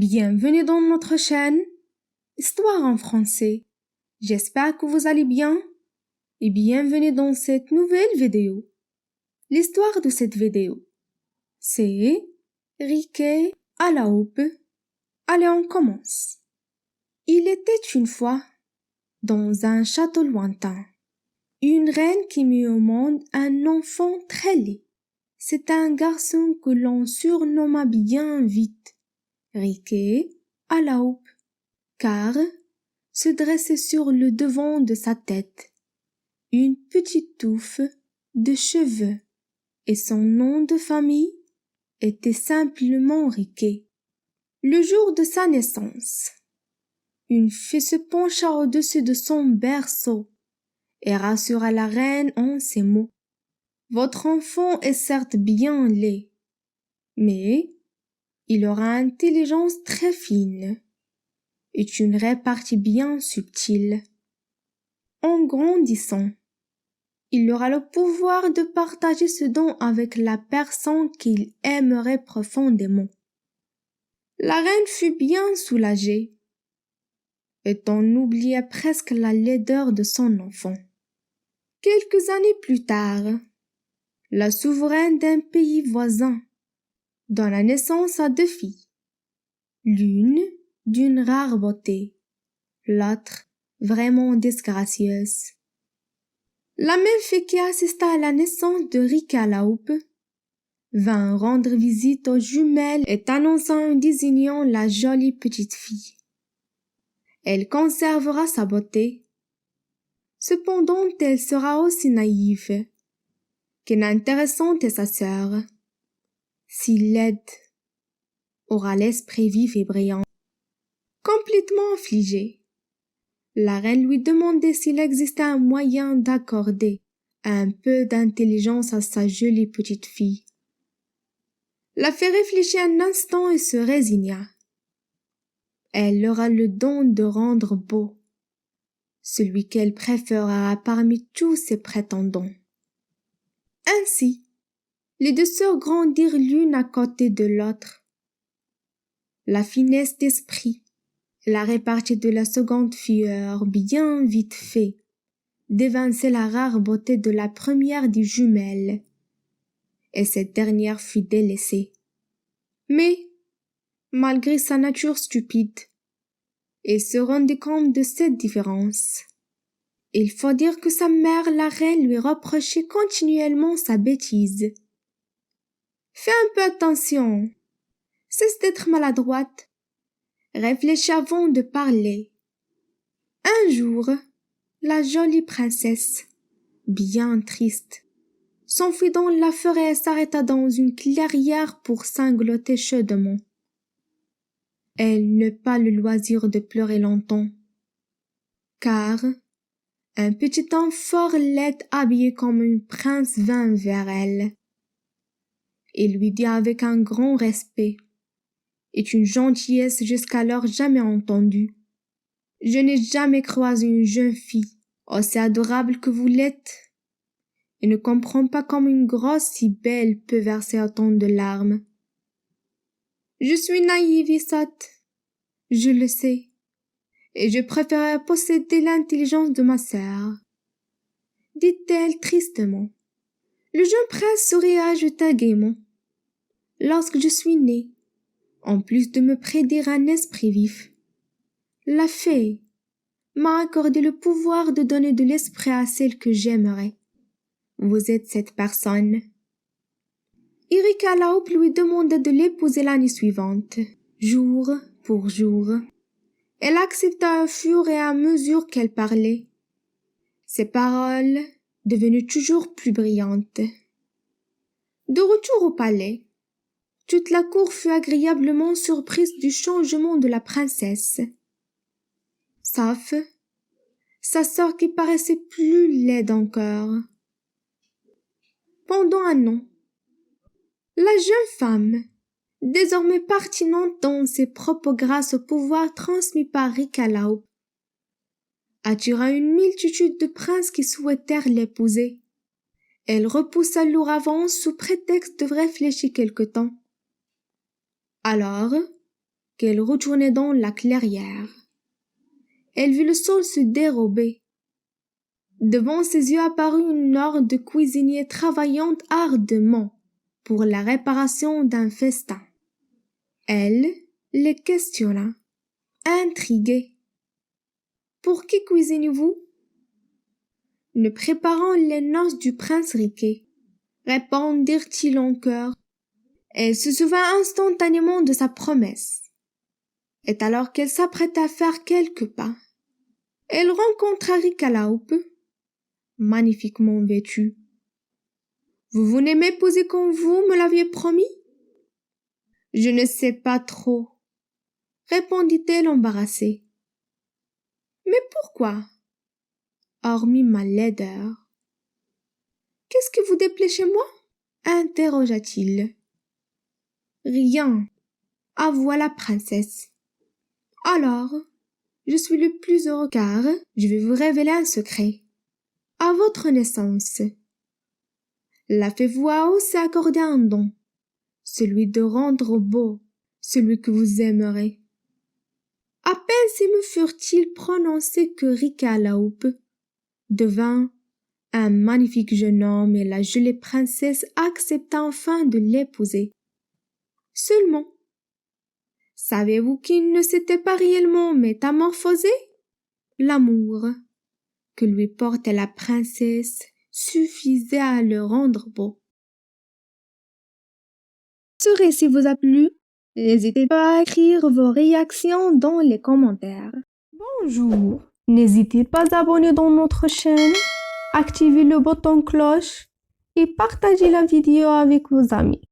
Bienvenue dans notre chaîne Histoire en français. J'espère que vous allez bien et bienvenue dans cette nouvelle vidéo. L'histoire de cette vidéo, c'est Riquet à la houppe. Allez, on commence. Il était une fois, dans un château lointain, une reine qui mit au monde un enfant très laid. C'est un garçon que l'on surnomma bien vite Riquet à la houppe, car se dressait sur le devant de sa tête une petite touffe de cheveux, et son nom de famille était simplement Riquet. Le jour de sa naissance, une fée se pencha au-dessus de son berceau et rassura la reine en ces mots. Votre enfant est certes bien laid, mais il aura une intelligence très fine et une répartie bien subtile. En grandissant, il aura le pouvoir de partager ce don avec la personne qu'il aimerait profondément. La reine fut bien soulagée, et on oublia presque la laideur de son enfant. Quelques années plus tard, la souveraine d'un pays voisin donna naissance à 2 filles, l'une d'une rare beauté, l'autre vraiment disgracieuse. La même fée qui assista à la naissance de Riquet à la houppe vint rendre visite aux jumelles et annonça en désignant la jolie petite fille. Elle conservera sa beauté. Cependant, elle sera aussi naïve qu'inintéressante est sa sœur. Si laide, aura l'esprit vif et brillant. Complètement affligée, la reine lui demandait s'il existait un moyen d'accorder un peu d'intelligence à sa jolie petite fille. La fée réfléchit un instant et se résigna. Elle aura le don de rendre beau celui qu'elle préférera parmi tous ses prétendants. Ainsi, les 2 sœurs grandirent l'une à côté de l'autre. La finesse d'esprit, la répartie de la seconde filleur bien vite fait, dévançait la rare beauté de la première des jumelles, et cette dernière fut délaissée. Mais, malgré sa nature stupide, elle se rendait compte de cette différence. Il faut dire que sa mère, la reine, lui reprochait continuellement sa bêtise. Fais un peu attention, cesse d'être maladroite, réfléchis avant de parler. Un jour, la jolie princesse, bien triste, s'enfuit dans la forêt et s'arrêta dans une clairière pour sangloter chaudement. Elle n'eut pas le loisir de pleurer longtemps, car un petit homme fort laid habillé comme un prince vint vers elle. Il lui dit avec un grand respect et une gentillesse jusqu'alors jamais entendue: je n'ai jamais croisé une jeune fille aussi adorable que vous l'êtes, et ne comprends pas comment une grosse si belle peut verser autant de larmes. Je suis naïve et sotte, je le sais, et je préférerais posséder l'intelligence de ma sœur, dit-elle tristement. Le jeune prince sourit et ajouta gaiement: lorsque je suis née, en plus de me prêter un esprit vif, la fée m'a accordé le pouvoir de donner de l'esprit à celle que j'aimerais. Vous êtes cette personne. Riquet à la houppe lui demanda de l'épouser l'année suivante, jour pour jour. Elle accepta au fur et à mesure qu'elle parlait, ses paroles devenues toujours plus brillantes. De retour au palais, toute la cour fut agréablement surprise du changement de la princesse, sauf sa sœur qui paraissait plus laide encore. Pendant un an, la jeune femme, désormais pertinente dans ses propos grâce au pouvoir transmis par Riquet à la houppe, attira une multitude de princes qui souhaitèrent l'épouser. Elle repoussa l'ouragan sous prétexte de réfléchir quelque temps. Alors, qu'elle retournait dans la clairière. Elle vit le sol se dérober. Devant ses yeux apparut une horde de cuisiniers travaillant ardemment pour la réparation d'un festin. Elle les questionna, intriguée. « Pour qui cuisinez-vous » ?»« Nous préparons les noces du prince Riquet, » répondirent-ils en chœur. Elle se souvint instantanément de sa promesse. Et alors qu'elle s'apprêtait à faire quelques pas, elle rencontra Ricalaupe, magnifiquement vêtue. « Vous venez m'épouser comme vous me l'aviez promis ?»« Je ne sais pas trop, » répondit-elle embarrassée. « Mais pourquoi, hormis ma laideur ? Qu'est-ce qui vous déplaît chez moi ?» interrogea-t-il. « Rien, avoua la princesse. »« Alors, je suis le plus heureux car je vais vous révéler un secret. À votre naissance, la fée vous a aussi accordé un don, celui de rendre beau celui que vous aimerez. » À peine ces mots furent-ils prononcés que Ricalaupe devint un magnifique jeune homme et la jolie princesse accepta enfin de l'épouser. Seulement, savez-vous qu'il ne s'était pas réellement métamorphosé? L'amour que lui portait la princesse suffisait à le rendre beau. Ce récit vous a plu? N'hésitez pas à écrire vos réactions dans les commentaires. Bonjour! N'hésitez pas à abonner dans notre chaîne, activer le bouton cloche et partager la vidéo avec vos amis.